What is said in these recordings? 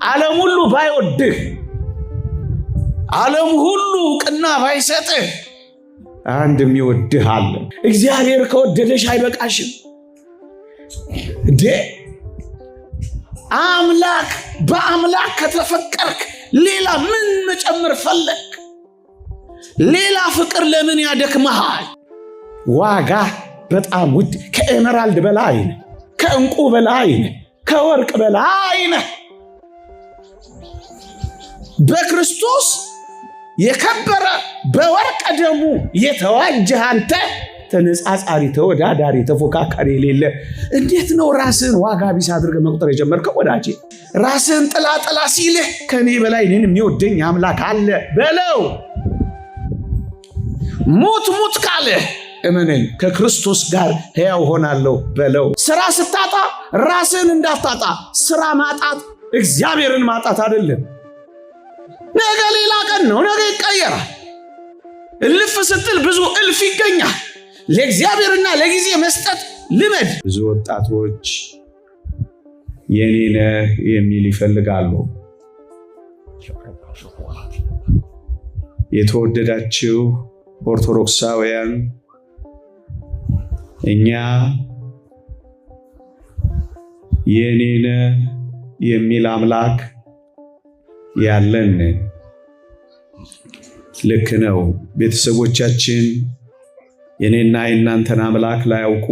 ዓለም ሁሉ ባይወድህ ዓለም ሁሉ ቅና ባይሰጥህ አንድ የሚወድህ አለ። እግዚአብሔር ከወደደሽ አይበቃሽም እንዴ? አምላክ በአምላክ ከተፈቀርክ ሌላ ምን መጨመር ፈለግ? ሌላ ፍቅር ለምን ያደክመሃል? ዋጋ በጣም ውድ፣ ከኤመራልድ በላይ ነህ፣ ከእንቁ በላይ ነህ፣ ከወርቅ በላይ ነህ። በክርስቶስ የከበረ በወርቅ ደሙ የተዋጀህ አንተ ተነጻጻሪ፣ ተወዳዳሪ፣ ተፎካካሪ የሌለ እንዴት ነው ራስን ዋጋ ቢስ አድርገህ መቁጠር የጀመርከው? ወዳጄ ራስን ጥላ ሲልህ ከኔ በላይ እኔን የሚወደኝ አምላክ አለ በለው። ሙት ካለህ እመነኝ ከክርስቶስ ጋር ሕያው ሆናለሁ በለው። ስራ ስታጣ ራስን እንዳታጣ። ስራ ማጣት እግዚአብሔርን ማጣት አይደለም። ነገ ሌላ ቀን ነው፣ ነገ ይቀየራል። እልፍ ስትል ብዙ እልፍ ይገኛል። ለእግዚአብሔርና ለጊዜ መስጠት ልመድ። ብዙ ወጣቶች የኔ ነህ የሚል ይፈልጋሉ። የተወደዳችሁ ኦርቶዶክሳውያን፣ እኛ የኔ ነህ የሚል አምላክ ያለን ልክ ነው። ቤተሰቦቻችን የኔና የናንተን አምላክ ላያውቁ፣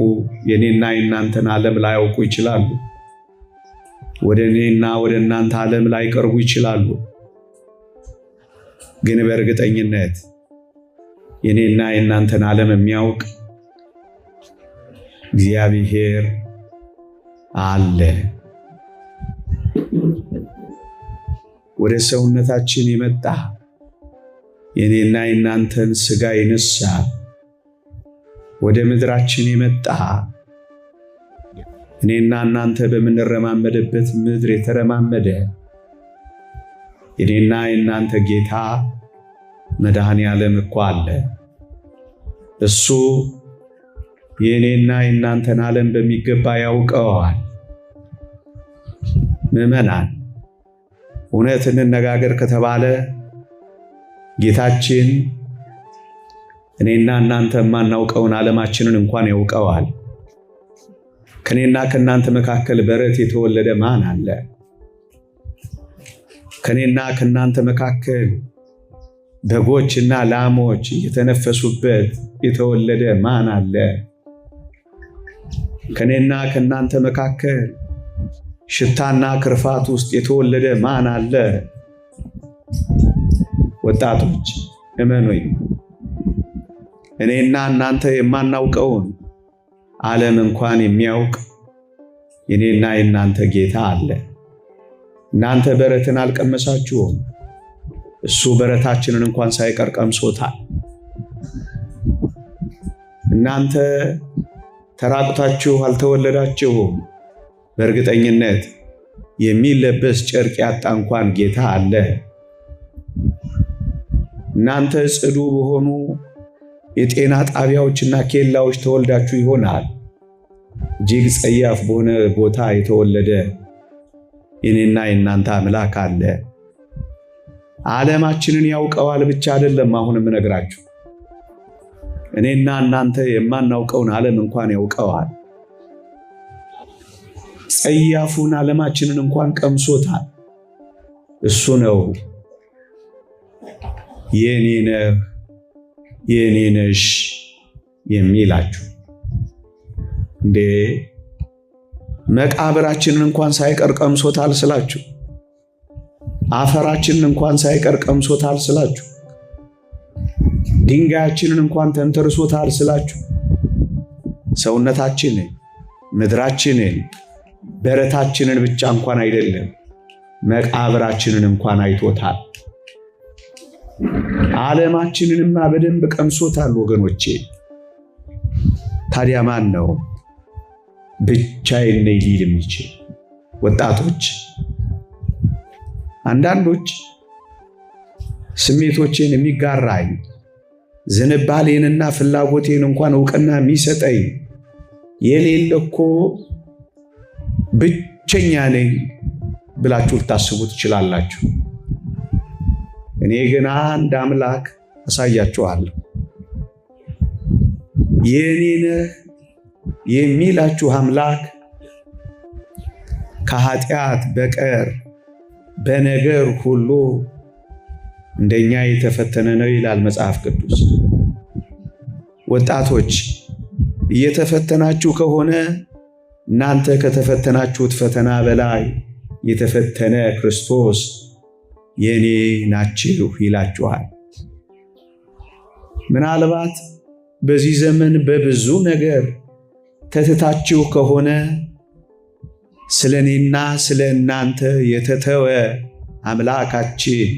የኔና የናንተን ዓለም ላያውቁ ይችላሉ። ወደ እኔና ወደ እናንተ ዓለም ላይቀርቡ ይችላሉ። ግን በእርግጠኝነት የኔና የናንተን ዓለም የሚያውቅ እግዚአብሔር አለ። ወደ ሰውነታችን የመጣ የኔና የናንተን ሥጋ የነሳ ወደ ምድራችን የመጣ እኔና እናንተ በምንረማመድበት ምድር የተረማመደ የኔና የናንተ ጌታ መድኃኔ ዓለም እኮ አለ። እሱ የኔና የናንተን ዓለም በሚገባ ያውቀዋል። ምዕመናን፣ እውነት እንነጋገር ከተባለ ጌታችን እኔና እናንተ የማናውቀውን ዓለማችንን እንኳን ያውቀዋል። ከኔና ከናንተ መካከል በረት የተወለደ ማን አለ? ከኔና ከናንተ መካከል በጎችና ላሞች የተነፈሱበት የተወለደ ማን አለ? ከኔና ከናንተ መካከል ሽታና ክርፋት ውስጥ የተወለደ ማን አለ? ወጣቶች እመኑኝ፣ እኔና እናንተ የማናውቀውን ዓለም እንኳን የሚያውቅ የኔና የናንተ ጌታ አለ። እናንተ በረትን አልቀመሳችሁም፣ እሱ በረታችንን እንኳን ሳይቀር ቀምሶታል። እናንተ ተራቁታችሁ አልተወለዳችሁም። በእርግጠኝነት የሚለበስ ጨርቅ ያጣ እንኳን ጌታ አለ። እናንተ ጽዱ በሆኑ የጤና ጣቢያዎችና ኬላዎች ተወልዳችሁ ይሆናል። እጅግ ጸያፍ በሆነ ቦታ የተወለደ የኔና የናንተ አምላክ አለ። ዓለማችንን ያውቀዋል ብቻ አይደለም፣ አሁንም እነግራችሁ እኔና እናንተ የማናውቀውን ዓለም እንኳን ያውቀዋል። ጸያፉን ዓለማችንን እንኳን ቀምሶታል። እሱ ነው የኔ ነህ የኔ ነሽ የሚላችሁ። እንዴ መቃብራችንን እንኳን ሳይቀር ቀምሶታል ስላችሁ፣ አፈራችንን እንኳን ሳይቀር ቀምሶታል ስላችሁ፣ ድንጋያችንን እንኳን ተንተርሶታል ስላችሁ፣ ሰውነታችንን፣ ምድራችንን፣ በረታችንን ብቻ እንኳን አይደለም መቃብራችንን እንኳን አይቶታል። ዓለማችንንማ በደንብ ቀምሶታል ወገኖቼ። ታዲያ ማን ነው ብቻዬን ነኝ ሊል የሚችል? ወጣቶች፣ አንዳንዶች ስሜቶቼን የሚጋራኝ ዝንባሌንና ፍላጎቴን እንኳን እውቅና የሚሰጠኝ የሌለ እኮ ብቸኛ ነኝ፣ ብላችሁ ልታስቡ ትችላላችሁ። እኔ ግን አንድ አምላክ አሳያችኋለሁ። የኔ ነህ የሚላችሁ አምላክ ከኃጢአት በቀር በነገር ሁሉ እንደኛ የተፈተነ ነው ይላል መጽሐፍ ቅዱስ። ወጣቶች እየተፈተናችሁ ከሆነ እናንተ ከተፈተናችሁት ፈተና በላይ የተፈተነ ክርስቶስ የኔ ናችሁ ይላችኋል። ምናልባት በዚህ ዘመን በብዙ ነገር ተትታችሁ ከሆነ ስለ እኔና ስለ እናንተ የተተወ አምላካችን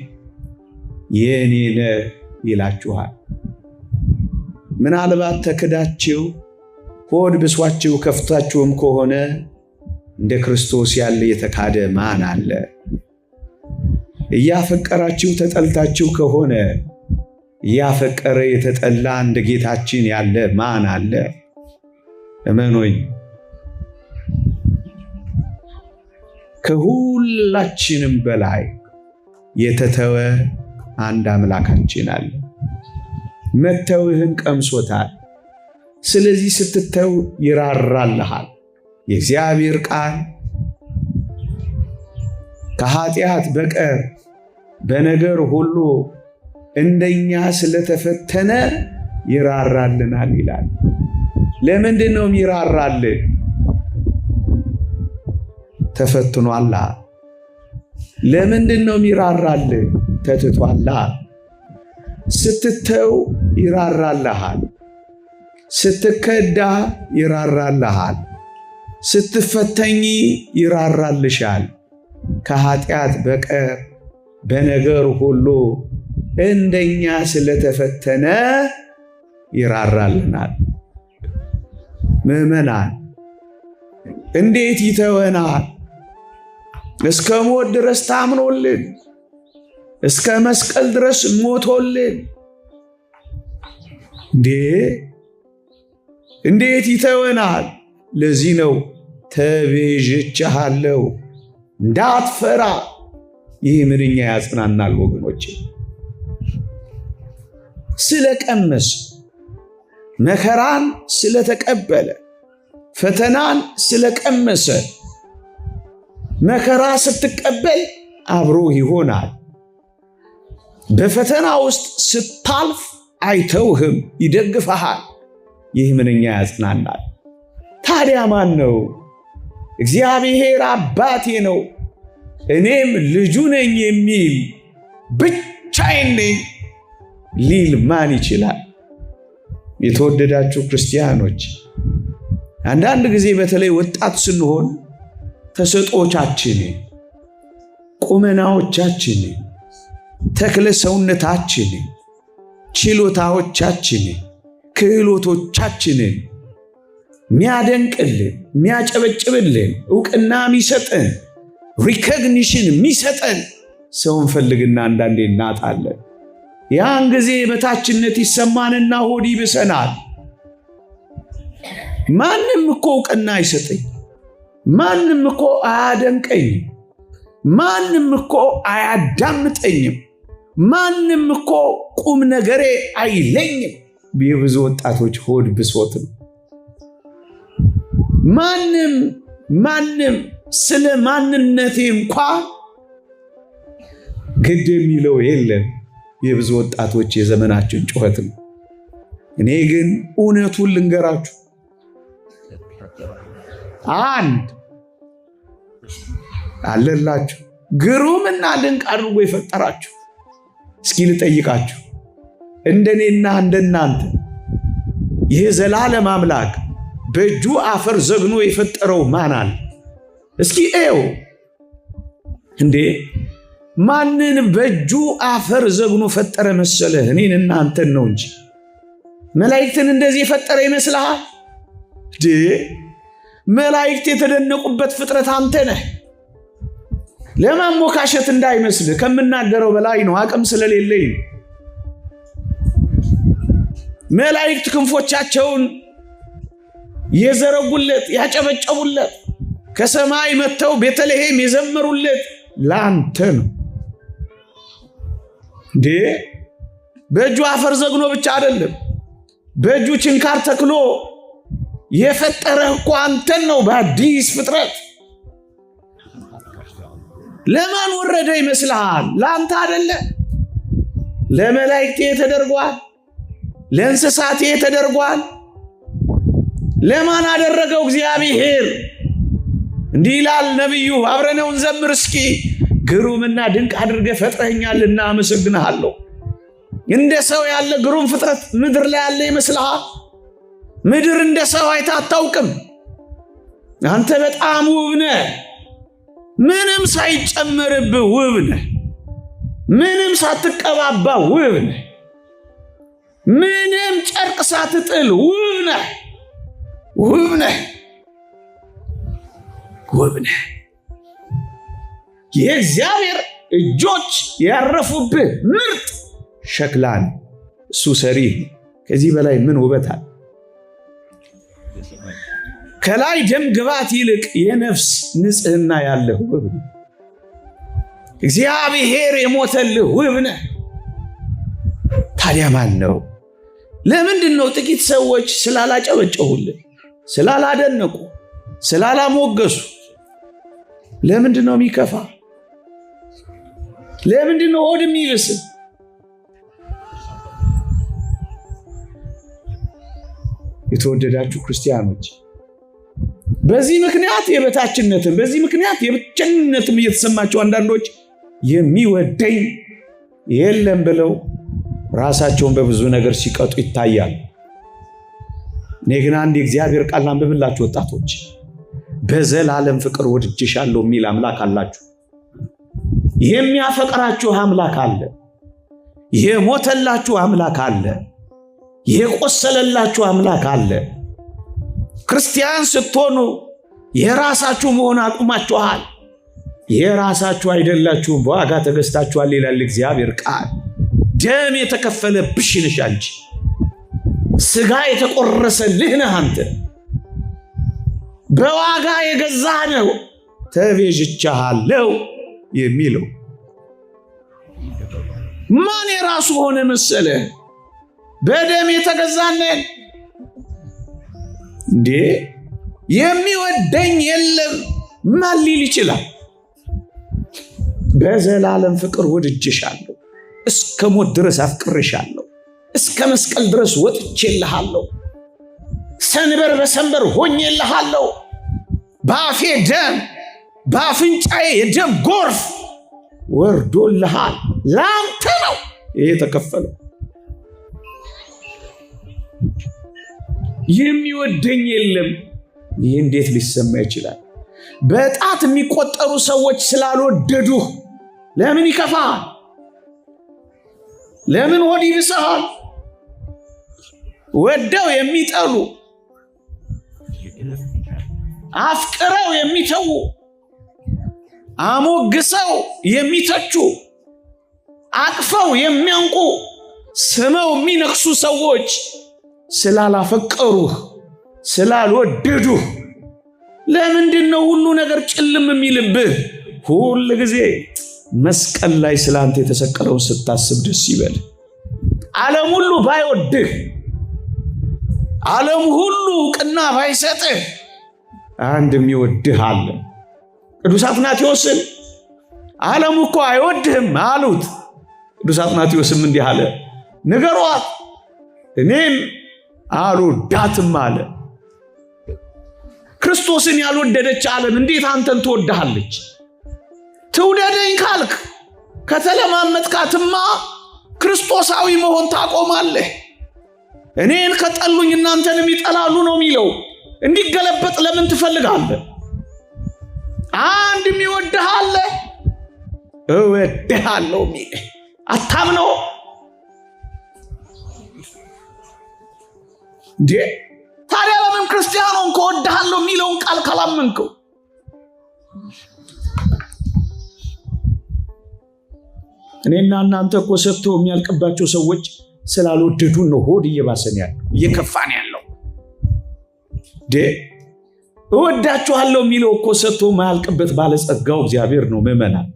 የኔ ነህ ይላችኋል። ምናልባት ተክዳችሁ ሆድ ብሷችሁ ከፍታችሁም ከሆነ እንደ ክርስቶስ ያለ የተካደ ማን አለ? እያፈቀራችሁ ተጠልታችሁ ከሆነ እያፈቀረ የተጠላ እንደ ጌታችን ያለ ማን አለ? እመኖኝ፣ ከሁላችንም በላይ የተተወ አንድ አምላካችን አለ። መተውህን ቀምሶታል። ስለዚህ ስትተው ይራራልሃል። የእግዚአብሔር ቃል ከኃጢአት በቀር በነገር ሁሉ እንደኛ ስለተፈተነ ይራራልናል ይላል። ለምንድን ነው ይራራልን? ተፈትኗላ። ለምንድን ነው ይራራልን? ተትቷላ። ስትተው ይራራልሃል። ስትከዳ ይራራልሃል። ስትፈተኝ ይራራልሻል። ከኃጢአት በቀር በነገር ሁሉ እንደኛ ስለተፈተነ ይራራልናል። ምዕመናን እንዴት ይተወናል? እስከ ሞት ድረስ ታምኖልን፣ እስከ መስቀል ድረስ ሞቶልን እንዴት ይተወናል? ለዚህ ነው ተቤዥቼሃለሁ እንዳትፈራ። ይህ ምንኛ ያጽናናል ወገኖቼ። ስለቀመሰ መከራን ስለተቀበለ ፈተናን ስለቀመሰ መከራ ስትቀበል አብሮ ይሆናል። በፈተና ውስጥ ስታልፍ አይተውህም፣ ይደግፈሃል። ይህ ምንኛ ያጽናናል። ታዲያ ማን ነው? እግዚአብሔር አባቴ ነው እኔም ልጁ ነኝ የሚል ብቻዬን ነኝ ሊል ማን ይችላል? የተወደዳችሁ ክርስቲያኖች፣ አንዳንድ ጊዜ በተለይ ወጣት ስንሆን ተሰጦቻችንን፣ ቁመናዎቻችንን፣ ተክለ ሰውነታችንን፣ ችሎታዎቻችንን፣ ክህሎቶቻችንን ሚያደንቅልን፣ ሚያጨበጭብልን፣ ዕውቅና ሚሰጠን፣ ሪኮግኒሽን ሚሰጠን ሰው እንፈልግና አንዳንዴ እናጣለን። ያን ጊዜ በታችነት ይሰማንና ሆድ ይብሰናል። ማንም እኮ ዕውቅና አይሰጠኝ፣ ማንም እኮ አያደንቀኝ፣ ማንም እኮ አያዳምጠኝም፣ ማንም እኮ ቁም ነገሬ አይለኝም። የብዙ ወጣቶች ሆድ ብሶት ነው። ማንም ስለ ማንነቴ እንኳን ግድ የሚለው የለም። የብዙ ወጣቶች የዘመናችን ጩኸት ነው። እኔ ግን እውነቱን ልንገራችሁ፣ አንድ አለላችሁ ግሩምና ድንቅ አድርጎ የፈጠራችሁ። እስኪ ልጠይቃችሁ፣ እንደኔና እንደናንተ ይህ ዘላለም አምላክ በእጁ አፈር ዘግኖ የፈጠረው ማን አለ? እስኪ ኤው እንዴ ማንን በእጁ አፈር ዘግኖ ፈጠረ መሰለህ? እኔን እናንተን ነው እንጂ። መላእክትን እንደዚህ የፈጠረ ይመስልሃል? መላእክት የተደነቁበት ፍጥረት አንተ ነህ። ለማሞካሸት እንዳይመስልህ፣ ከምናገረው በላይ ነው፣ አቅም ስለሌለኝ። መላእክት ክንፎቻቸውን የዘረጉለት ያጨበጨቡለት፣ ከሰማይ መጥተው ቤተልሔም የዘመሩለት ላንተ ነው። እንዴ በእጁ አፈር ዘግኖ ብቻ አይደለም፣ በእጁ ችንካር ተክሎ የፈጠረህ እኮ አንተን ነው በአዲስ ፍጥረት። ለማን ወረደ ይመስልሃል? ለአንተ አይደለ? ለመላእክት ተደርጓል፣ ለእንስሳት ተደርጓል። ለማን አደረገው? እግዚአብሔር። እንዲህ ይላል ነብዩ፣ አብረነው እንዘምር እስኪ። ግሩምና ድንቅ አድርገህ ፈጥረኸኛልና አመሰግንሃለሁ። እንደ ሰው ያለ ግሩም ፍጥረት ምድር ላይ ያለ ይመስልሃል? ምድር እንደ ሰው አይታ አታውቅም። አንተ በጣም ውብ ነህ። ምንም ሳይጨመርብህ ውብ ነህ። ምንም ሳትቀባባ ውብ ነህ። ምንም ጨርቅ ሳትጥል ውብ ነህ። ውብ ነህ። ውብ ነህ። የእግዚአብሔር እጆች ያረፉብህ ምርጥ ሸክላ ነህ። እሱ ሰሪ። ከዚህ በላይ ምን ውበት አለ? ከላይ ደም ግባት ይልቅ የነፍስ ንጽህና ያለህ ውብ ነህ። እግዚአብሔር የሞተልህ ውብ ነህ። ታዲያ ማን ነው? ለምንድን ነው ጥቂት ሰዎች ስላላጨበጨሁልህ፣ ስላላደነቁ፣ ስላላሞገሱ ለምንድን ነው የሚከፋ? ለምንድን ነው ሆድ የሚብስ? የተወደዳችሁ ክርስቲያኖች፣ በዚህ ምክንያት የበታችነትን፣ በዚህ ምክንያት የብቸኝነትም እየተሰማቸው አንዳንዶች የሚወደኝ የለም ብለው ራሳቸውን በብዙ ነገር ሲቀጡ ይታያል። እኔ ግን አንድ የእግዚአብሔር ቃል አንብብላችሁ ወጣቶች፣ በዘላለም ፍቅር ወድጄሻለሁ የሚል አምላክ አላችሁ። የሚያፈቅራችሁ አምላክ አለ። የሞተላችሁ አምላክ አለ። የቆሰለላችሁ አምላክ አለ። ክርስቲያን ስትሆኑ የራሳችሁ መሆን አቁማችኋል። የራሳችሁ አይደላችሁም፣ በዋጋ ተገዝታችኋል ይላል እግዚአብሔር ቃል። ደም የተከፈለብሽ ነሽ አንቺ። ስጋ የተቆረሰልህ ነህ አንተ። በዋጋ የገዛህ ነው። ተቤዥቻለሁ የሚለው ማን የራሱ ሆነ መሰለ? በደም የተገዛነን እንዴ? የሚወደኝ የለም ማን ሊል ይችላል? በዘላለም ፍቅር ወድጄሻለሁ፣ እስከ ሞት ድረስ አፍቅሬሻለሁ፣ እስከ መስቀል ድረስ ወጥቼልሃለሁ፣ ሰንበር በሰንበር ሆኜልሃለሁ። በአፌ ደም፣ በአፍንጫዬ የደም ጎርፍ ወርዶልሃል። ላንተ ነው ይሄ ተከፈለው። የሚወደኝ የለም። ይህ እንዴት ሊሰማ ይችላል? በጣት የሚቆጠሩ ሰዎች ስላልወደዱህ ለምን ይከፋል? ለምን ሆድ ይብስሃል? ወደው የሚጠሉ፣ አፍቅረው የሚተዉ፣ አሞግሰው የሚተቹ፣ አቅፈው የሚያንቁ፣ ስመው የሚነክሱ ሰዎች ስላላፈቀሩህ፣ ስላልወደዱህ ለምንድን ነው ሁሉ ነገር ጭልም የሚልብህ? ሁል ጊዜ መስቀል ላይ ስላንተ የተሰቀለውን ስታስብ ደስ ይበል። ዓለም ሁሉ ባይወድህ፣ ዓለም ሁሉ ዕውቅና ባይሰጥህ አንድ የሚወድህ አለ። ቅዱስ አትናቴዎስን ዓለሙ እኮ አይወድህም አሉት። ቅዱስ አትናቴዎስም እንዲህ አለ፣ ንገሯት እኔን አልወዳትም አለ። ክርስቶስን ያልወደደች ዓለም እንዴት አንተን ትወድሃለች? ትውደደኝ ካልክ ከተለማመጥካትማ ክርስቶሳዊ መሆን ታቆማለህ። እኔን ከጠሉኝ እናንተንም ይጠላሉ ነው የሚለው። እንዲገለበጥ ለምን ትፈልጋለህ? አንድ የሚወድህ አለ። እወድሃለሁ የሚል አታምነው እንዴ? ታዲያ ለምን ክርስቲያኖን ከወድሃለሁ የሚለውን ቃል ካላመንከው? እኔና እናንተ እኮ ሰጥቶ የሚያልቅባቸው ሰዎች ስላልወደዱን ነው ሆድ እየባሰን ያለው፣ እየከፋን ያለው። እወዳችኋለሁ የሚለው እኮ ሰጥቶ ማያልቅበት ባለጸጋው እግዚአብሔር ነው። ምዕመናን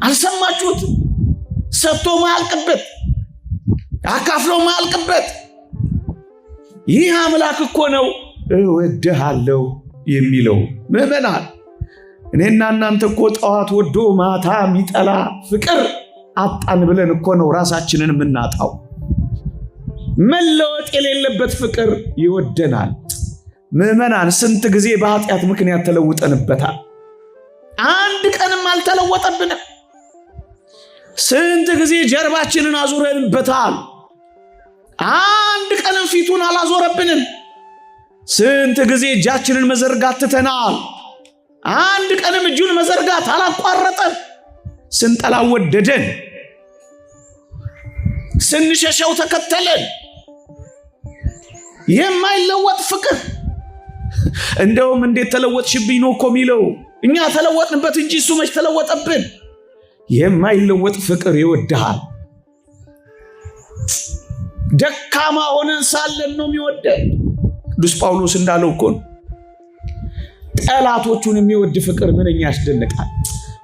አልሰማችሁት? ሰጥቶ ማያልቅበት፣ አካፍሎ ማያልቅበት ይህ አምላክ እኮ ነው እወድሃለሁ የሚለው። ምዕመናን እኔና እናንተ እኮ ጠዋት ወዶ ማታ የሚጠላ ፍቅር አጣን ብለን እኮ ነው ራሳችንን የምናጣው። መለወጥ የሌለበት ፍቅር ይወደናል። ምዕመናን ስንት ጊዜ በኃጢአት ምክንያት ተለውጠንበታል። አንድ ቀንም አልተለወጠብንም። ስንት ጊዜ ጀርባችንን አዙረንበታል። አንድ ቀንም ፊቱን አላዞረብንም። ስንት ጊዜ እጃችንን መዘርጋት ትተናል። አንድ ቀንም እጁን መዘርጋት አላቋረጠም። ስንጠላው ወደደን፣ ስንሸሸው ተከተለን። የማይለወጥ ፍቅር። እንደውም እንዴት ተለወጥሽብኝ ነው እኮ የሚለው። እኛ ተለወጥንበት እንጂ እሱ መች ተለወጠብን? የማይለወጥ ፍቅር ይወድሃል። ደካማ ሆነን ሳለን ነው የሚወደን። ቅዱስ ጳውሎስ እንዳለው እኮ ነው ጠላቶቹን የሚወድ ፍቅር ምንኛ ያስደንቃል።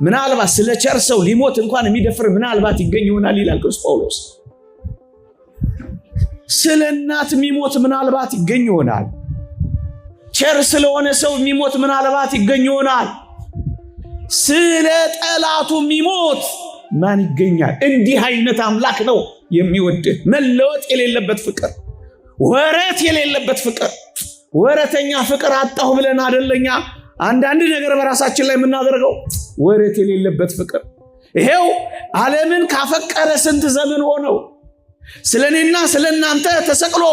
ምናልባት ስለ ቸር ሰው ሊሞት እንኳን የሚደፍር ምናልባት ይገኝ ይሆናል ይላል ቅዱስ ጳውሎስ። ስለ እናት የሚሞት ምናልባት ይገኝ ይሆናል። ቸር ስለሆነ ሰው የሚሞት ምናልባት ይገኝ ይሆናል። ስለ ጠላቱ የሚሞት ማን ይገኛል? እንዲህ አይነት አምላክ ነው የሚወድህ። መለወጥ የሌለበት ፍቅር፣ ወረት የሌለበት ፍቅር። ወረተኛ ፍቅር አጣሁ ብለን አደለኛ አንዳንድ ነገር በራሳችን ላይ የምናደርገው። ወረት የሌለበት ፍቅር። ይሄው ዓለምን ካፈቀረ ስንት ዘመን ሆነው። ስለኔና ስለናንተ ተሰቅሎ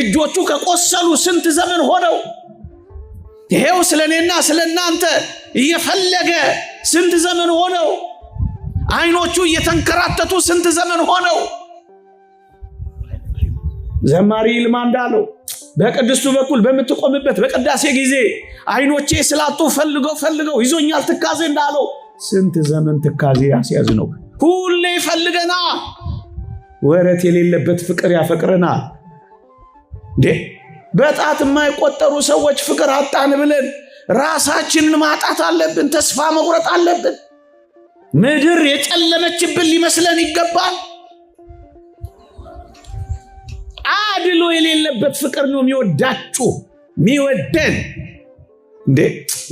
እጆቹ ከቆሰሉ ስንት ዘመን ሆነው። ይሄው ስለኔና ስለናንተ እየፈለገ ስንት ዘመን ሆነው። አይኖቹ እየተንከራተቱ ስንት ዘመን ሆነው። ዘማሪ ይልማ እንዳለው በቅድስቱ በኩል በምትቆምበት በቅዳሴ ጊዜ አይኖቼ ስላጡ ፈልገው ይዞኛል ትካዜ እንዳለው ስንት ዘመን ትካዜ ያስያዝ ነው። ሁሌ ፈልገና ወረት የሌለበት ፍቅር ያፈቅረናል። በጣት የማይቆጠሩ ሰዎች ፍቅር አጣን ብለን ራሳችንን ማጣት አለብን። ተስፋ መቁረጥ አለብን። ምድር የጨለመችብን ሊመስለን ይገባል። አድሎ የሌለበት ፍቅር ነው የሚወዳችሁ የሚወደን።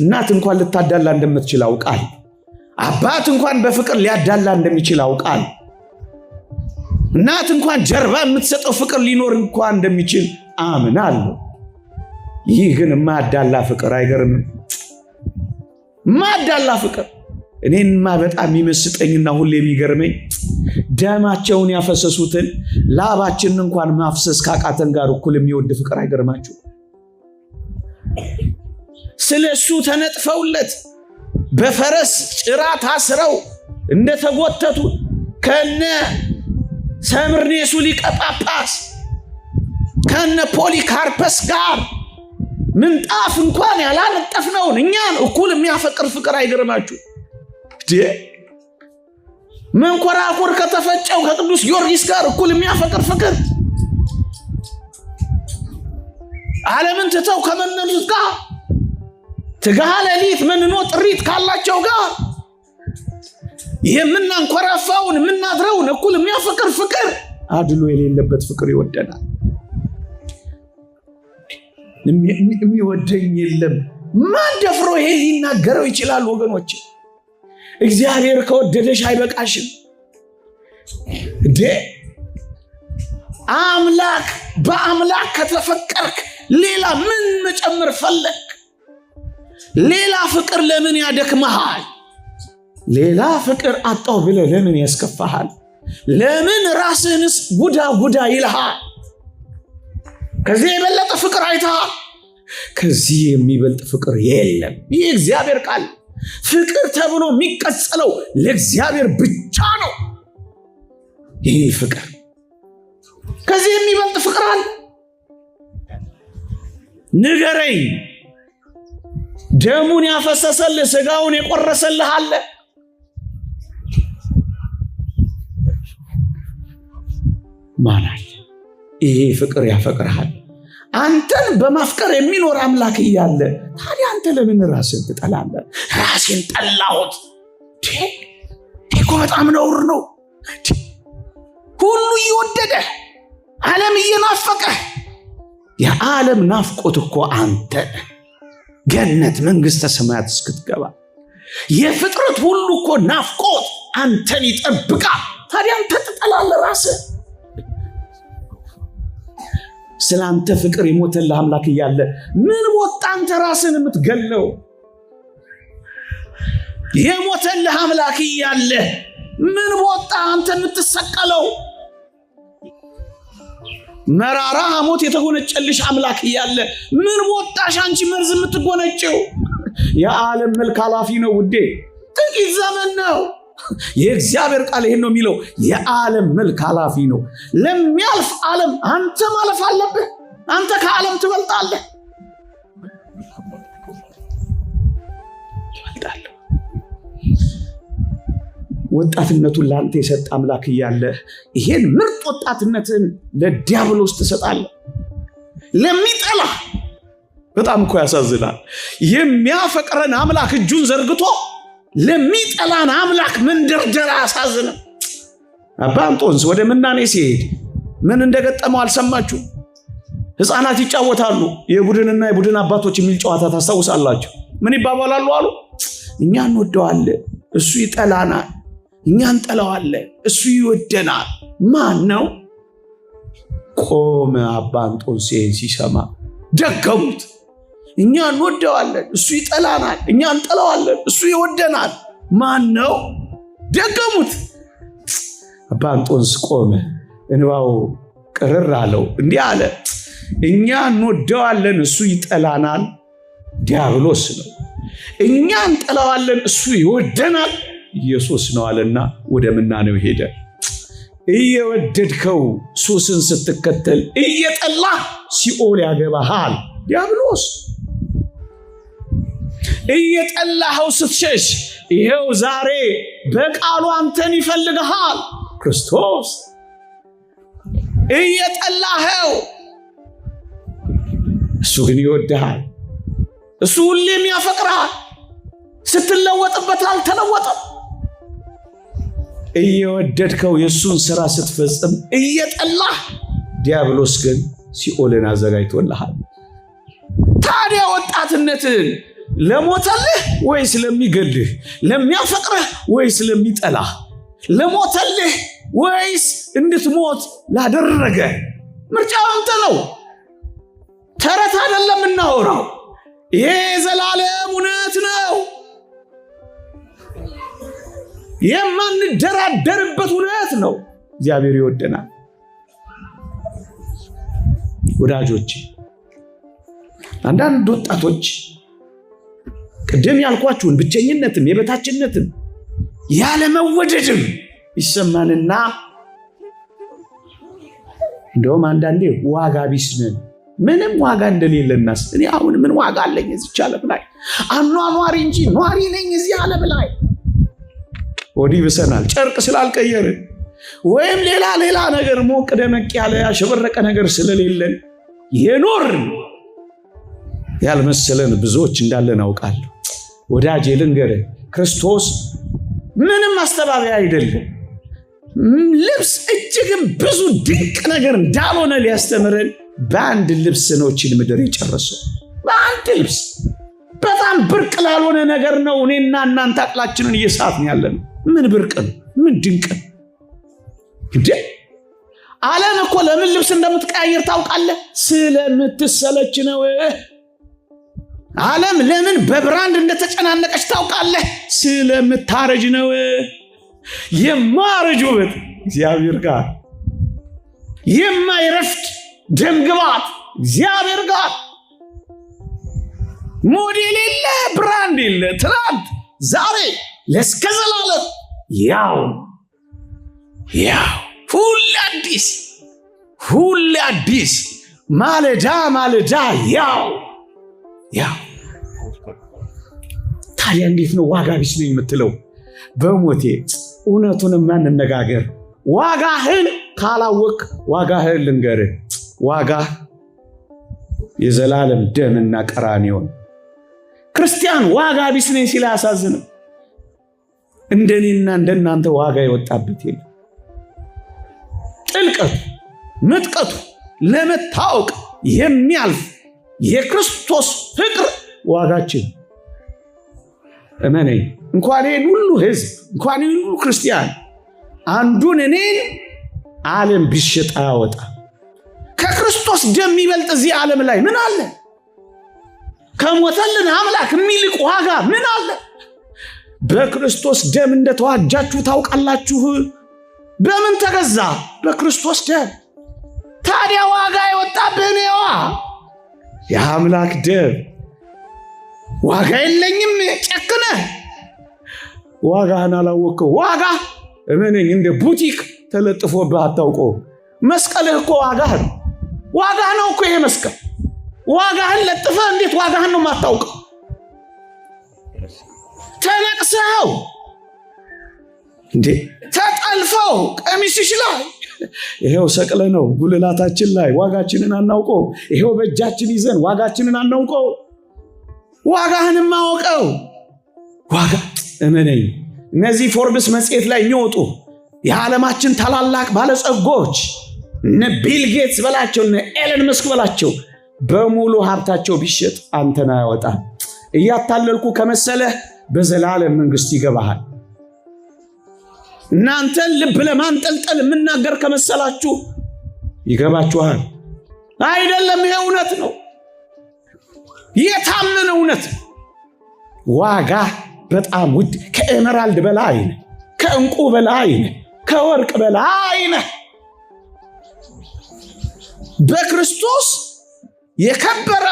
እናት እንኳን ልታዳላ እንደምትችል አውቃል። አባት እንኳን በፍቅር ሊያዳላ እንደሚችል አውቃል። እናት እንኳን ጀርባ የምትሰጠው ፍቅር ሊኖር እንኳን እንደሚችል አምናለሁ። ይህ ግን ማዳላ ፍቅር አይገርምም? ማዳላ ፍቅር እኔንማ በጣም የሚመስጠኝና ሁሌ የሚገርመኝ ደማቸውን ያፈሰሱትን ላባችንን እንኳን ማፍሰስ ካቃተን ጋር እኩል የሚወድ ፍቅር አይገርማችሁ? ስለሱ ተነጥፈውለት በፈረስ ጭራ ታስረው እንደተጎተቱ ከነ ሰምርኔሱ ሊቀ ጳጳስ ከነ ፖሊካርፐስ ጋር ምንጣፍ እንኳን ያላነጠፍነውን እኛን እኩል የሚያፈቅር ፍቅር አይገርማችሁ? መንኮራኩር ከተፈጨው ከቅዱስ ጊዮርጊስ ጋር እኩል የሚያፈቅር ፍቅር፣ ዓለምን ትተው ከመነኑት ጋር ትጋሃ ሌሊት መንኖ ጥሪት ካላቸው ጋር የምናንኮራፋውን የምናድረውን እኩል የሚያፈቅር ፍቅር፣ አድሎ የሌለበት ፍቅር ይወደናል። የሚወደኝ የለም። ማን ደፍሮ ይሄ ሊናገረው ይችላል? ወገኖች እግዚአብሔር ከወደደሽ አይበቃሽም እንዴ? አምላክ በአምላክ ከተፈቀርክ ሌላ ምን መጨመር ፈለግ? ሌላ ፍቅር ለምን ያደክመሃል? ሌላ ፍቅር አጣው ብለህ ለምን ያስከፋሃል? ለምን ራስህንስ ጉዳ ይልሃል? ከዚህ የበለጠ ፍቅር አይተሃል? ከዚህ የሚበልጥ ፍቅር የለም። ይህ እግዚአብሔር ቃል ፍቅር ተብሎ የሚቀጸለው ለእግዚአብሔር ብቻ ነው። ይህ ፍቅር ከዚህ የሚበልጥ ፍቅር አለ? ንገረኝ። ደሙን ያፈሰሰልህ ስጋውን የቆረሰልህ አለ? ማን አለ? ይሄ ፍቅር ያፈቅርሃል። አንተን በማፍቀር የሚኖር አምላክ እያለ ታዲያ አንተ ለምን ራስን ትጠላለህ? ራሴን ጠላሁት እኮ እኮ በጣም ነውር ነው። ሁሉ እየወደደ ዓለም እየናፈቀ የዓለም ናፍቆት እኮ አንተ ገነት መንግሥተ ሰማያት እስክትገባ የፍጥረት ሁሉ እኮ ናፍቆት አንተን ይጠብቃል። ታዲያ አንተ ትጠላለህ ራስህ። ስለ አንተ ፍቅር የሞተልህ አምላክ እያለ ምን ወጣ አንተ ራስን የምትገለው? የሞተልህ አምላክ እያለ ምን ወጣ አንተ የምትሰቀለው? መራራ ሐሞት የተጎነጨልሽ አምላክ እያለ ምን ወጣሽ አንቺ መርዝ የምትጎነጨው? የዓለም መልክ ኃላፊ ነው ውዴ፣ ጥቂት ዘመን ነው። የእግዚአብሔር ቃል ይሄን ነው የሚለው፣ የዓለም መልክ ኃላፊ ነው። ለሚያልፍ ዓለም አንተ ማለፍ አለብህ። አንተ ከዓለም ትበልጣለህ። ወጣትነቱን ለአንተ የሰጠ አምላክ እያለ ይሄን ምርጥ ወጣትነትን ለዲያብሎስ ትሰጣለህ። ለሚጠላ በጣም እኮ ያሳዝናል። የሚያፈቅረን አምላክ እጁን ዘርግቶ ለሚጠላን አምላክ መንደርደር አያሳዝንም? አባ እንጦንስ ወደ ምናኔ ሲሄድ ምን እንደገጠመው አልሰማችሁ? ሕፃናት ይጫወታሉ። የቡድንና የቡድን አባቶች የሚል ጨዋታ ታስታውሳላችሁ? ምን ይባባላሉ አሉ? እኛ እንወደዋለን፣ እሱ ይጠላናል። እኛ እንጠላዋለን፣ እሱ ይወደናል። ማን ነው? ቆመ አባ እንጦንስ ሲሰማ ደገሙት። እኛ እንወደዋለን፣ እሱ ይጠላናል። እኛ እንጠላዋለን፣ እሱ ይወደናል። ማን ነው? ደገሙት። አባ እንጦንስ ቆመ፣ እንባው ቅርር አለው። እንዲህ አለ፣ እኛ እንወደዋለን፣ እሱ ይጠላናል፣ ዲያብሎስ ነው። እኛ እንጠላዋለን፣ እሱ ይወደናል፣ ኢየሱስ ነው አለና ወደ ምናኔው ሄደ። እየወደድከው ሱስን ስትከተል እየጠላህ ሲኦል ያገባሃል ዲያብሎስ። እየጠላኸው ስትሸሽ ይሄው ዛሬ በቃሉ አንተን ይፈልግሃል ክርስቶስ። እየጠላኸው እሱ ግን ይወድሃል። እሱ ሁሌም ያፈቅርሃል። ስትለወጥበት አልተለወጠም። እየወደድከው የእሱን ሥራ ስትፈጽም እየጠላህ ዲያብሎስ ግን ሲኦልን አዘጋጅቶልሃል። ታዲያ ወጣትነትን ለሞተልህ ወይስ ለሚገልህ? ለሚያፈቅርህ ወይስ ለሚጠላህ? ለሞተልህ ወይስ እንድትሞት ላደረገ? ምርጫው አንተ ነው። ተረት አይደለም እናወራው። ይሄ የዘላለም እውነት ነው። የማንደራደርበት እውነት ነው። እግዚአብሔር ይወደናል። ወዳጆች፣ አንዳንድ ወጣቶች ቅድም ያልኳችሁን ብቸኝነትም የበታችነትም ያለመወደድም ይሰማንና እንደውም አንዳንዴ ዋጋ ቢስ ነን፣ ምንም ዋጋ እንደሌለናስ እኔ አሁን ምን ዋጋ አለኝ እዚህ ዓለም ላይ? አኗኗሪ እንጂ ኗሪ ነኝ እዚህ ዓለም ላይ። ወዲህ ብሰናል ጨርቅ ስላልቀየርን ወይም ሌላ ነገር ሞቅ ደመቅ ያለ ያሸበረቀ ነገር ስለሌለን የኖርን ያልመሰለን ብዙዎች እንዳለን አውቃለሁ። ወዳጄ ልንገርህ፣ ክርስቶስ ምንም አስተባባይ አይደለም። ልብስ እጅግም ብዙ ድንቅ ነገር እንዳልሆነ ሊያስተምረን በአንድ ልብስ ነው እችን ምድር የጨረሰው። በአንድ ልብስ በጣም ብርቅ ላልሆነ ነገር ነው እኔና እናንተ አቅላችንን እየሳትን ያለነው። ምን ብርቅ ነው? ምን ድንቅ ነው? ዓለም እኮ ለምን ልብስ እንደምትቀያየር ታውቃለህ? ስለምትሰለች ነው። ዓለም ለምን በብራንድ እንደተጨናነቀች ታውቃለህ? ስለምታረጅ ነው። የማረጅ ውበት እግዚአብሔር ጋር፣ የማይረፍድ ደምግባት እግዚአብሔር ጋር። ሞዴል የለ፣ ብራንድ የለ፣ ትናንት ዛሬ ለእስከ ዘላለም ያው ሁሌ አዲስ ማለዳ ያው። ታዲያ እንዴት ነው ዋጋ ቢስ ነኝ የምትለው? በሞቴ እውነቱን እንነጋገር። ዋጋህን ካላወቅ ዋጋህን ልንገርህ። ዋጋህ የዘላለም ደምና ቀራንዮ። ክርስቲያን ዋጋ ቢስ ነኝ ሲል አያሳዝንም? እንደኔና እንደናንተ ዋጋ የወጣበት የለም። ጥልቀቱ ምጥቀቱ ለመታወቅ የሚያልፍ የክርስቶስ ፍቅር ዋጋችን። እመነኝ፣ እንኳን ይህን ሁሉ ህዝብ እንኳን ይህን ሁሉ ክርስቲያን አንዱን እኔን ዓለም ቢሸጥ አያወጣ። ከክርስቶስ ደም የሚበልጥ እዚህ ዓለም ላይ ምን አለ? ከሞተልን አምላክ የሚልቅ ዋጋ ምን አለ? በክርስቶስ ደም እንደተዋጃችሁ ታውቃላችሁ። በምን ተገዛ? በክርስቶስ ደም። ታዲያ ዋጋ የወጣብህ ነዋ የአምላክ ደም። ዋጋ የለኝም ጨክነህ ዋጋህን አላወቅከው። ዋጋ እመነኝ እንደ ቡቲክ ተለጥፎብህ አታውቀው። መስቀልህ እኮ ዋጋህ ነው። ዋጋህ ነው እኮ ይሄ መስቀል። ዋጋህን ለጥፈህ እንዴት ዋጋህን ነው የማታውቀው? ተነቅሰው እንዴ ተጠልፈው ቀሚስሽ ላይ ይሄው ሰቅለ ነው ጉልላታችን ላይ ዋጋችንን አናውቀው። ይሄው በእጃችን ይዘን ዋጋችንን አናውቀው። ዋጋህን ማወቀው ዋጋ እመነኝ። እነዚህ ፎርብስ መጽሔት ላይ የሚወጡ የዓለማችን ታላላቅ ባለጸጎች እነ ቢል ጌትስ በላቸው እነ ኤለን መስክ በላቸው በሙሉ ሀብታቸው ቢሸጥ አንተን አያወጣም። እያታለልኩ ከመሰለህ በዘላለም መንግስት ይገባሃል። እናንተን ልብ ለማንጠልጠል የምናገር ከመሰላችሁ ይገባችኋል። አይደለም፣ ይሄ እውነት ነው። የታመነ እውነት። ዋጋ በጣም ውድ፣ ከኤመራልድ በላይ ነህ፣ ከእንቁ በላይ ነህ፣ ከወርቅ በላይ ነህ። በክርስቶስ የከበረ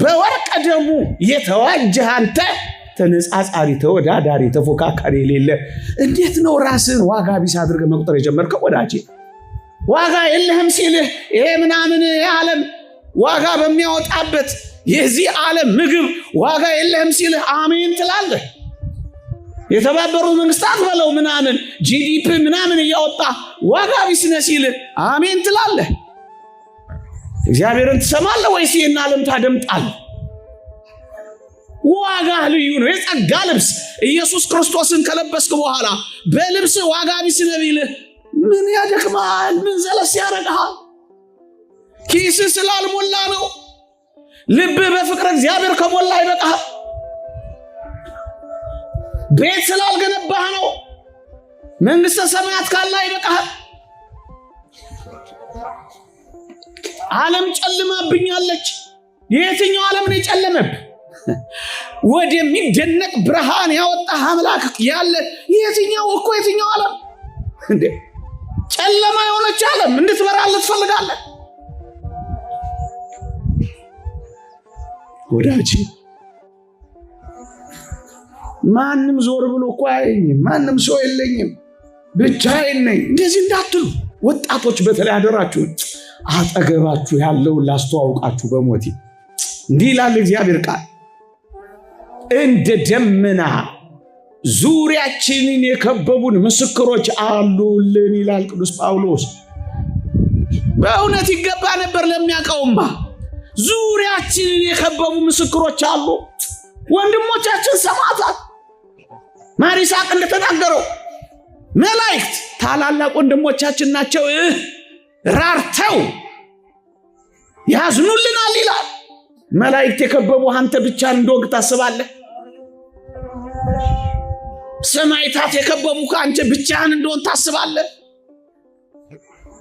በወርቅ ደሙ የተዋጀህ አንተ ተነጻጻሪ፣ ተወዳዳሪ፣ ተፎካካሪ የሌለ እንዴት ነው ራስን ዋጋ ቢስ አድርገህ መቁጠር የጀመርከው? ወዳጄ ዋጋ የለህም ሲልህ ይሄ ምናምን የዓለም ዋጋ በሚያወጣበት የዚህ ዓለም ምግብ ዋጋ የለህም ሲልህ አሜን ትላለህ። የተባበሩት መንግስታት በለው ምናምን ጂዲፒ ምናምን እያወጣ ዋጋ ቢስ ነህ ሲልህ አሜን ትላለህ። እግዚአብሔርን ትሰማለህ ወይስ ይህን ዓለም ታደምጣለህ? ዋጋ ልዩ ነው። የጸጋ ልብስ ኢየሱስ ክርስቶስን ከለበስክ በኋላ በልብስ ዋጋ ቢስ ነህ ቢልህ ምን ያደክማል? ምን ዘለስ ያደርግሃል? ኪስ ስላልሞላ ነው። ልብ በፍቅር እግዚአብሔር ከሞላ ይበቃሃል። ቤት ስላልገነባህ ነው። መንግስተ ሰማያት ካለ ይበቃሃል። ዓለም ጨልማብኛለች። የትኛው ዓለም ነው የጨለመብህ? ወደሚደነቅ ብርሃን ያወጣህ አምላክ ያለ የትኛው ዓለም እንዴ? ጨለማ የሆነች ዓለም እንድትበራልህ ትፈልጋለህ? ወዳጅ ማንም ዞር ብሎ እኮ አያየኝም፣ ማንም ሰው የለኝም፣ ብቻዬን ነኝ እንደዚህ እንዳትሉ ወጣቶች በተለይ አደራችሁ። አጠገባችሁ ያለውን ላስተዋውቃችሁ በሞቴ እንዲህ ይላል እግዚአብሔር ቃል፣ እንደ ደመና ዙሪያችንን የከበቡን ምስክሮች አሉልን ይላል ቅዱስ ጳውሎስ። በእውነት ይገባ ነበር ለሚያውቀውማ። ዙሪያችንን የከበቡ ምስክሮች አሉ። ወንድሞቻችን ሰማዕታት፣ ማር ይስሐቅ እንደተናገረው መላእክት ታላላቅ ወንድሞቻችን ናቸው፣ ራርተው ያዝኑልናል ይላል። መላእክት የከበቡ አንተ ብቻ እንደወግ ታስባለህ? ሰማዕታት የከበቡ አንተ ብቻህን እንደሆን ታስባለህ?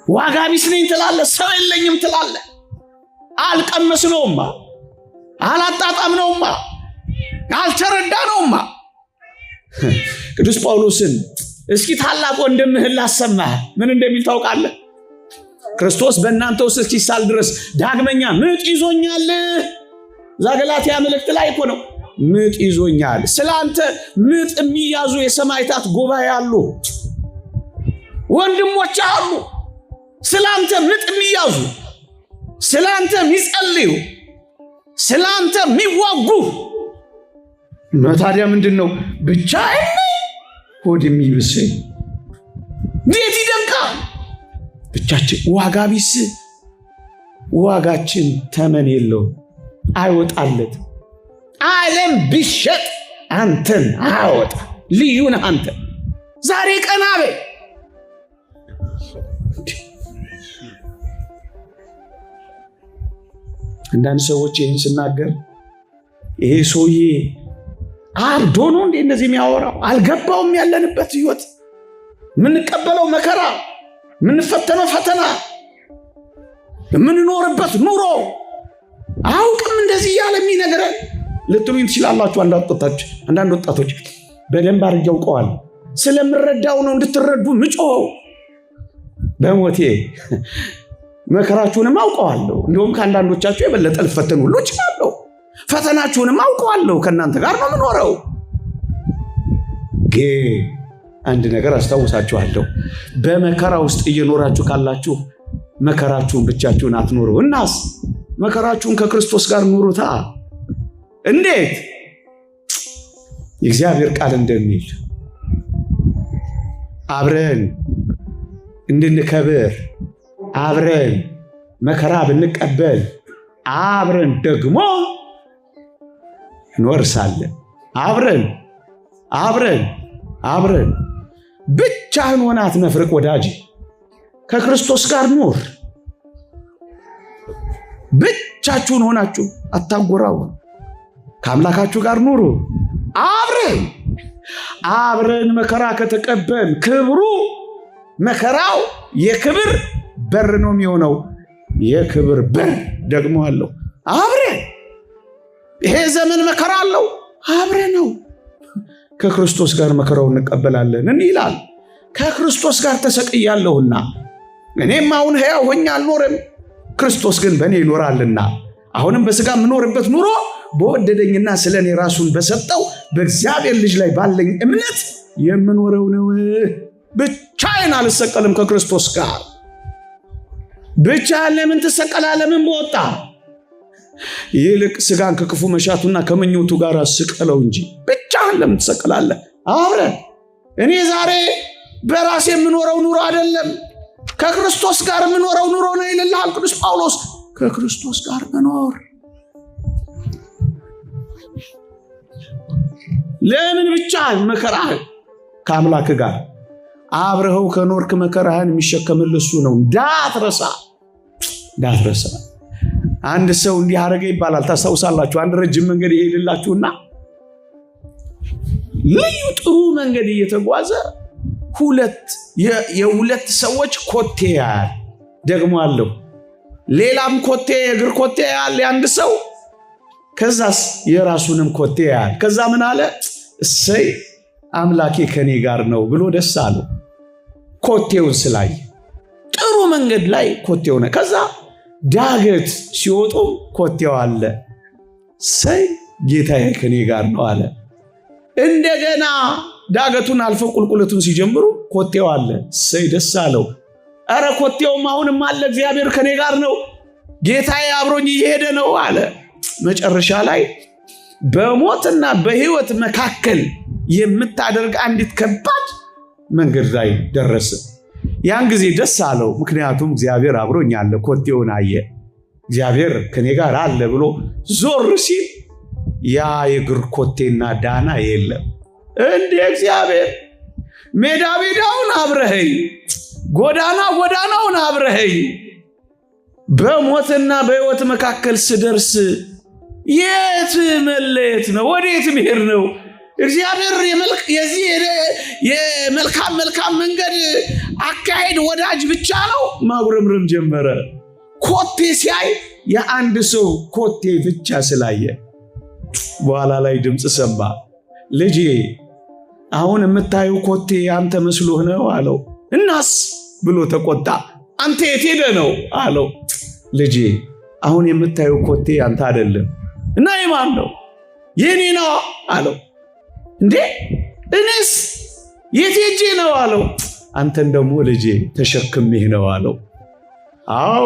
ዋጋ ቢስ ነኝ ትላለህ፣ ሰው የለኝም ትላለህ። አልቀመስነውማ፣ አላጣጣምነውማ፣ አልተረዳነውማ። ቅዱስ ጳውሎስን እስኪ ታላቅ ወንድምህን ላሰማህ ምን እንደሚል ታውቃለህ? ክርስቶስ በእናንተ ውስጥ እስኪሳል ድረስ ዳግመኛ ምጥ ይዞኛል። ገላትያ መልእክት ላይ እኮ ነው ምጥ ይዞኛል። ስላንተ ምጥ የሚያዙ የሰማዕታት ጉባኤ አሉ፣ ወንድሞች አሉ። ስላንተ ምጥ የሚያዙ፣ ስላንተ የሚጸልዩ፣ ስላንተ የሚዋጉ። ታዲያ ምንድነው ብቻዬን ሆድ የሚብሰኝ? እንዴት ይደንቃል! ብቻችን ዋጋ ቢስ፣ ዋጋችን ተመን የለው፣ አይወጣለት። ዓለም ቢሸጥ አንተን አያወጣ። ልዩ ነህ አንተ። ዛሬ ቀና በል። አንዳንድ ሰዎች ይህን ስናገር ይሄ ሰውዬ አብዶ ነው እንዴ እንደዚህ የሚያወራው? አልገባውም ያለንበት ህይወት፣ የምንቀበለው መከራ፣ የምንፈተነው ፈተና፣ የምንኖርበት ኑሮ አውቅም እንደዚህ ያለ የሚነግረን ልትሉኝ ትችላላችሁ። አንዳንድ ወጣቶች በደንብ አድርገው ያውቀዋል። ስለምረዳው ነው እንድትረዱ ምጮኸው። በሞቴ መከራችሁንም አውቀዋለሁ። እንደውም ከአንዳንዶቻችሁ የበለጠ ልፈተን ሁሉ እችላለሁ። ፈተናችሁንም አውቀዋለሁ። ከእናንተ ጋር ነው የምኖረው። ግን አንድ ነገር አስታውሳችኋለሁ። በመከራ ውስጥ እየኖራችሁ ካላችሁ መከራችሁን ብቻችሁን አትኖሩ። እናስ መከራችሁን ከክርስቶስ ጋር ኑሩታ። እንዴት? የእግዚአብሔር ቃል እንደሚል አብረን እንድንከብር፣ አብረን መከራ ብንቀበል፣ አብረን ደግሞ እንወርሳለን። አብረን ብቻህን ሆነህ አትነፍርቅ ወዳጅ። ከክርስቶስ ጋር ኑር። ብቻችሁን ሆናችሁ አታጎራው። ከአምላካችሁ ጋር ኑሩ። አብረን መከራ ከተቀበል ክብሩ መከራው የክብር በር ነው የሚሆነው። የክብር በር ደግሞ አለው። አብረን ይሄ ዘመን መከራ አለው። አብረን ነው ከክርስቶስ ጋር መከራውን እንቀበላለን ይላል። ከክርስቶስ ጋር ተሰቅያለሁና እኔም አሁን ሕያው ሆኜ አልኖርም፣ ክርስቶስ ግን በእኔ ይኖራልና አሁንም በሥጋ የምኖርበት ኑሮ በወደደኝና ስለ እኔ ራሱን በሰጠው በእግዚአብሔር ልጅ ላይ ባለኝ እምነት የምኖረው ነው። ብቻዬን አልሰቀልም ከክርስቶስ ጋር። ብቻህን ለምን ትሰቀላለህ? ምን በወጣ? ይልቅ ሥጋን ከክፉ መሻቱና ከምኞቱ ጋር ስቀለው እንጂ ብቻህን ለምን ትሰቀላለህ? አብረን እኔ ዛሬ በራሴ የምኖረው ኑሮ አይደለም፣ ከክርስቶስ ጋር የምኖረው ኑሮ ነው ይልልሃል ቅዱስ ጳውሎስ። ከክርስቶስ ጋር መኖር ለምን ብቻህን? መከራህን ከአምላክ ጋር አብረኸው ከኖርክ መከራህን የሚሸከምልህ እሱ ነው። እንዳትረሳ። አንድ ሰው እንዲህ አደረገ ይባላል። ታስታውሳላችሁ? አንድ ረጅም መንገድ ይሄድላችሁና ልዩ ጥሩ መንገድ እየተጓዘ የሁለት ሰዎች ኮቴ ያያል። ደግሞ አለው ሌላም ኮቴ፣ የእግር ኮቴ ያያል የአንድ ሰው። ከዛስ የራሱንም ኮቴ ያያል። ከዛ ምን አለ? እሰይ አምላኬ ከኔ ጋር ነው ብሎ ደስ አለው። ኮቴውን ስላየ ጥሩ መንገድ ላይ ኮቴው ነው። ከዛ ዳገት ሲወጡ ኮቴው አለ። እሰይ ጌታዬ ከኔ ጋር ነው አለ። እንደገና ዳገቱን አልፈው ቁልቁለቱን ሲጀምሩ ኮቴው አለ። እሰይ ደስ አለው። አረ ኮቴውም አሁንም አለ። እግዚአብሔር ከኔ ጋር ነው፣ ጌታዬ አብሮኝ እየሄደ ነው አለ። መጨረሻ ላይ በሞትና በሕይወት መካከል የምታደርግ አንዲት ከባድ መንገድ ላይ ደረሰ። ያን ጊዜ ደስ አለው፣ ምክንያቱም እግዚአብሔር አብሮኝ አለ። ኮቴውን አየ። እግዚአብሔር ከኔ ጋር አለ ብሎ ዞር ሲል ያ የእግር ኮቴና ዳና የለም። እንደ እግዚአብሔር ሜዳ ሜዳውን አብረኸኝ፣ ጎዳናውን አብረኸኝ፣ በሞትና በሕይወት መካከል ስደርስ የት መለየት ነው? ወዴት መሄድ ነው? እግዚአብሔር የዚህ የመልካም መንገድ አካሄድ ወዳጅ ብቻ ነው። ማጉረምረም ጀመረ። ኮቴ ሲያይ የአንድ ሰው ኮቴ ብቻ ስላየ በኋላ ላይ ድምፅ ሰማ። ልጄ አሁን የምታየው ኮቴ አንተ መስሎህ ነው አለው። እናስ ብሎ ተቆጣ። አንተ የት ሄደህ ነው አለው። ልጄ አሁን የምታየው ኮቴ አንተ አይደለም እና የማን ነው? የኔ ነው አለው። እንዴ እኔስ የት ሄጄ ነው አለው። አንተን ደግሞ ልጄ ተሸክሜህ ነው አለው። አዎ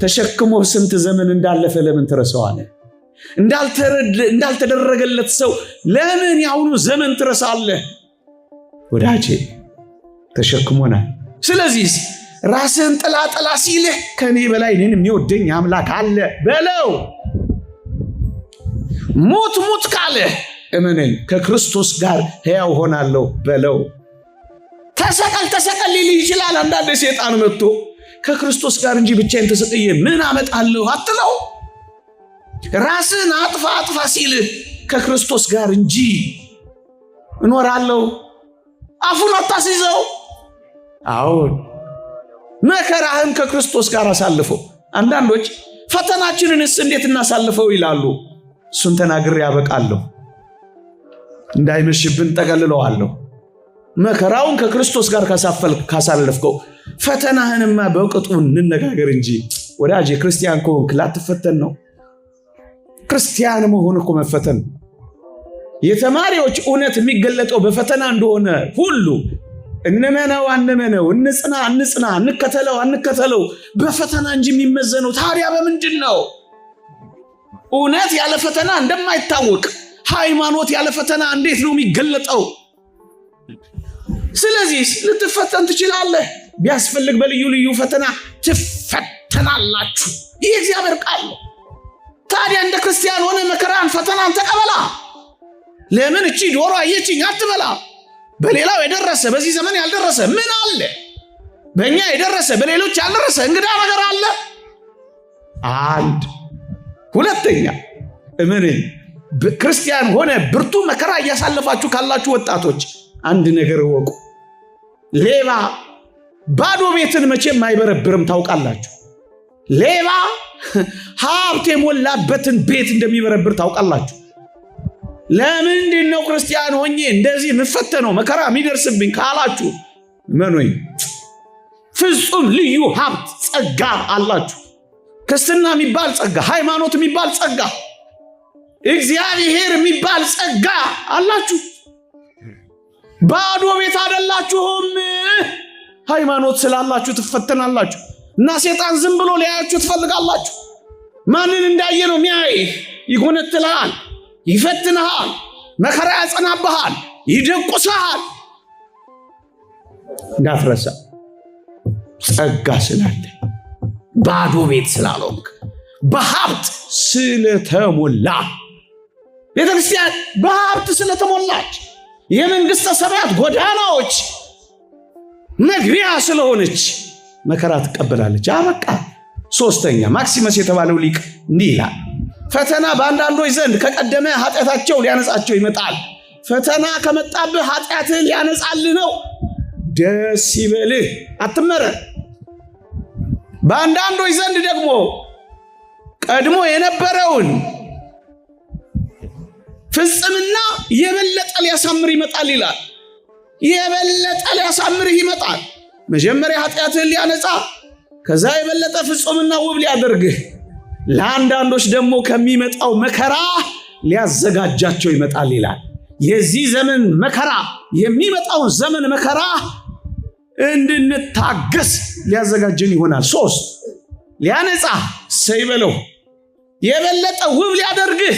ተሸክሞ ስንት ዘመን እንዳለፈ ለምን ትረሳዋለህ? እንዳልተደረገለት ሰው ለምን ያሁኑ ዘመን ትረሳለህ? ወዳጄ ተሸክሞናል። ስለዚህ ራስህን ጥላ ሲልህ ከኔ በላይ እኔን የሚወደኝ አምላክ አለ በለው። ሙት ካለህ እመነኝ ከክርስቶስ ጋር ሕያው ሆናለሁ በለው። ተሰቀል ሊልህ ይችላል። አንዳንድ ሰይጣን መጥቶ ከክርስቶስ ጋር እንጂ ብቻዬን ተሰቅዬ ምን አመጣለሁ አትለው። ራስን አጥፋ ሲልህ ከክርስቶስ ጋር እንጂ እኖራለሁ አፉን አታስይዘው። አሁን መከራህን ከክርስቶስ ጋር አሳልፈው። አንዳንዶች ፈተናችንንስ እንዴት እናሳልፈው ይላሉ። እሱን ተናግሬ ያበቃለሁ፣ እንዳይመሽብን ጠቀልለዋለሁ። መከራውን ከክርስቶስ ጋር ካሳለፍከው ፈተናህንማ በቅጡ እንነጋገር እንጂ ወዳጄ። ክርስቲያን ከሆንክ ላትፈተን ነው። ክርስቲያን መሆን እኮ መፈተን። የተማሪዎች እውነት የሚገለጠው በፈተና እንደሆነ ሁሉ እንመነው እንጽና እንከተለው በፈተና እንጂ የሚመዘነው ታዲያ በምንድን ነው? እውነት ያለ ፈተና እንደማይታወቅ ሃይማኖት ያለ ፈተና እንዴት ነው የሚገለጠው? ስለዚህ ልትፈተን ትችላለህ። ቢያስፈልግ በልዩ ልዩ ፈተና ትፈተናላችሁ። ይህ እግዚአብሔር ቃል ነው። ታዲያ እንደ ክርስቲያን ሆነ መከራን ፈተናን ተቀበላ። ለምን እቺ ዶሮ አየችኝ አትበላ። በሌላው የደረሰ በዚህ ዘመን ያልደረሰ ምን አለ? በእኛ የደረሰ በሌሎች ያልደረሰ እንግዳ ነገር አለ? አንድ ሁለተኛ እመነኝ፣ ክርስቲያን ሆነ ብርቱ መከራ እያሳለፋችሁ ካላችሁ ወጣቶች አንድ ነገር እወቁ። ሌባ ባዶ ቤትን መቼም አይበረብርም። ታውቃላችሁ። ሌባ ሀብት የሞላበትን ቤት እንደሚበረብር ታውቃላችሁ። ለምንድን ነው ክርስቲያን ሆኜ እንደዚህ የምፈተነው መከራ የሚደርስብኝ ካላችሁ፣ እመኑኝ ፍጹም ልዩ ሀብት ጸጋ አላችሁ። ክርስትና የሚባል ጸጋ፣ ሃይማኖት የሚባል ጸጋ፣ እግዚአብሔር የሚባል ጸጋ አላችሁ። ባዶ ቤት አይደላችሁም። ሃይማኖት ስላላችሁ ትፈተናላችሁ እና ሰይጣን ዝም ብሎ ሊያያችሁ ትፈልጋላችሁ። ማንን እንዳየ ነው የሚያይ? ይጎነትልሃል፣ ይፈትንሃል፣ መከራ ያጸናብሃል፣ ይደቁስሃል። እንዳትረሳ ጸጋ ስላለ፣ ባዶ ቤት ስላልሆንክ፣ በሀብት ስለተሞላ። ቤተክርስቲያን በሀብት ስለተሞላች የመንግስተ ሰማያት ጎዳናዎች መግቢያ ስለሆነች መከራ ትቀበላለች። አበቃ። ሶስተኛ ማክሲመስ የተባለው ሊቅ እንዲህ ይላል፣ ፈተና በአንዳንዶች ዘንድ ከቀደመ ኃጢአታቸው ሊያነጻቸው ይመጣል። ፈተና ከመጣብህ ኃጢአትህን ሊያነጻልህ ነው። ደስ ይበልህ፣ አትመረር። በአንዳንዶች ዘንድ ደግሞ ቀድሞ የነበረውን ፍጽምና የበለጠ ሊያሳምር ይመጣል ይላል። የበለጠ ሊያሳምርህ ይመጣል። መጀመሪያ ኃጢአትህን ሊያነጻ፣ ከዛ የበለጠ ፍጹምና ውብ ሊያደርግህ፣ ለአንዳንዶች ደግሞ ከሚመጣው መከራ ሊያዘጋጃቸው ይመጣል ይላል። የዚህ ዘመን መከራ የሚመጣውን ዘመን መከራ እንድንታገስ ሊያዘጋጀን ይሆናል። 3 ሊያነጻ ሰይበለው፣ የበለጠ ውብ ሊያደርግህ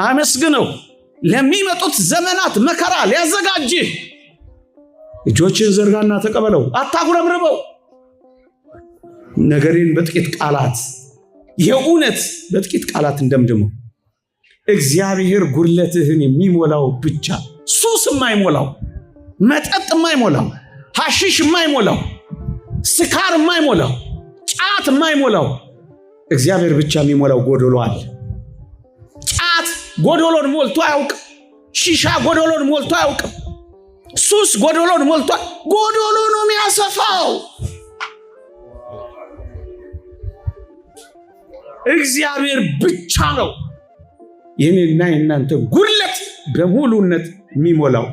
አመስግነው፣ ለሚመጡት ዘመናት መከራ ሊያዘጋጅህ። እጆችን ዘርጋና ተቀበለው፣ አታጉረምርበው። ነገሬን በጥቂት ቃላት የእውነት በጥቂት ቃላት እንደምድመው። እግዚአብሔር ጉድለትህን የሚሞላው ብቻ፣ ሱስ የማይሞላው፣ መጠጥ የማይሞላው፣ ሐሺሽ የማይሞላው፣ ስካር የማይሞላው፣ ጫት የማይሞላው እግዚአብሔር ብቻ የሚሞላው ጎዶሎ አለ። ጫት ጎዶሎን ሞልቶ አያውቅም። ሺሻ ጎዶሎን ሞልቶ አያውቅም። ሱስ ጎዶሎን ሞልቶ፣ ጎዶሎ ነው የሚያሰፋው። እግዚአብሔር ብቻ ነው የኔና የናንተ ጉድለት በሙሉነት የሚሞላው።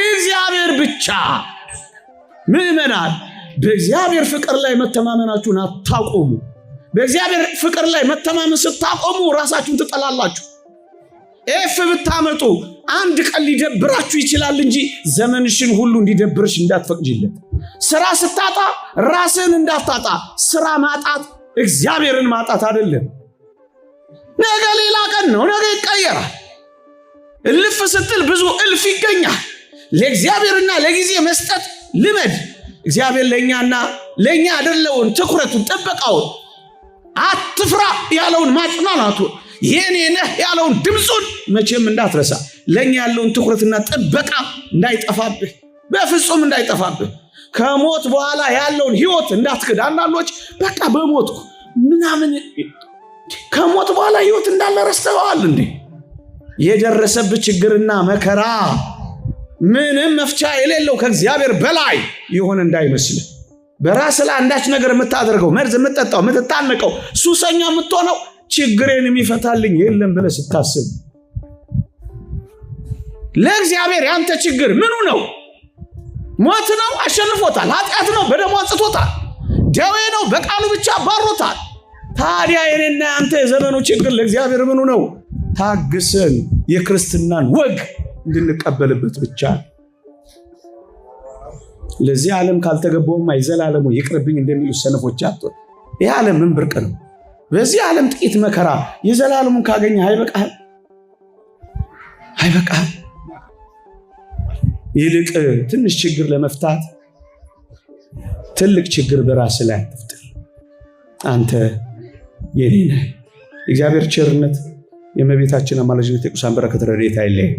እግዚአብሔር ብቻ። ምዕመናን በእግዚአብሔር ፍቅር ላይ መተማመናችሁን አታቆሙ። በእግዚአብሔር ፍቅር ላይ መተማመን ስታቆሙ ራሳችሁን ትጠላላችሁ። ኤፍ ብታመጡ አንድ ቀን ሊደብራችሁ ይችላል እንጂ ዘመንሽን ሁሉ እንዲደብርሽ እንዳትፈቅጂለት። ስራ ስታጣ ራስን እንዳታጣ። ስራ ማጣት እግዚአብሔርን ማጣት አይደለም። ነገ ሌላ ቀን ነው፣ ነገ ይቀየራል። እልፍ ስትል ብዙ እልፍ ይገኛል። ለእግዚአብሔርና ለጊዜ መስጠት ልመድ። እግዚአብሔር ለኛና ለኛ ያደለውን ትኩረቱን፣ ጥበቃውን፣ አትፍራ ያለውን ማጽናናቱን፣ የኔ ነህ ያለውን ድምጹን መቼም እንዳትረሳ። ለኛ ያለውን ትኩረትና ጥበቃ እንዳይጠፋብህ፣ በፍጹም እንዳይጠፋብህ። ከሞት በኋላ ያለውን ህይወት እንዳትክድ። አንዳንዶች በቃ በሞትኩ ምናምን ከሞት በኋላ ህይወት እንዳለ ረስተዋል እንዴ? የደረሰብህ ችግርና መከራ ምንም መፍቻ የሌለው ከእግዚአብሔር በላይ ይሆን እንዳይመስል። በራስ ላይ አንዳች ነገር የምታደርገው መርዝ የምትጠጣው የምትታነቀው ሱሰኛ የምትሆነው ችግሬን የሚፈታልኝ የለም ብለህ ስታስብ ለእግዚአብሔር ያንተ ችግር ምኑ ነው? ሞት ነው፣ አሸንፎታል። ኃጢአት ነው፣ በደሙ አንጽቶታል። ደዌ ነው፣ በቃሉ ብቻ ባሮታል። ታዲያ የኔና ያንተ የዘመኑ ችግር ለእግዚአብሔር ምኑ ነው? ታግሰን የክርስትናን ወግ እንድንቀበልበት ብቻ። ለዚህ ዓለም ካልተገባውማ የዘላለሙ ይቅርብኝ እንደሚሉ ሰነፎች አጥቶ ይህ ዓለም ምን ብርቅ ነው? በዚህ ዓለም ጥቂት መከራ የዘላለሙን ካገኘ አይበቃህም? አይበቃህም? ይልቅ ትንሽ ችግር ለመፍታት ትልቅ ችግር በራስ ላይ አትፍጠር። አንተ የኔ ነህ። እግዚአብሔር ቸርነት፣ የእመቤታችን አማላጅነት፣ የቅዱሳን በረከት ረድኤት አይለየን።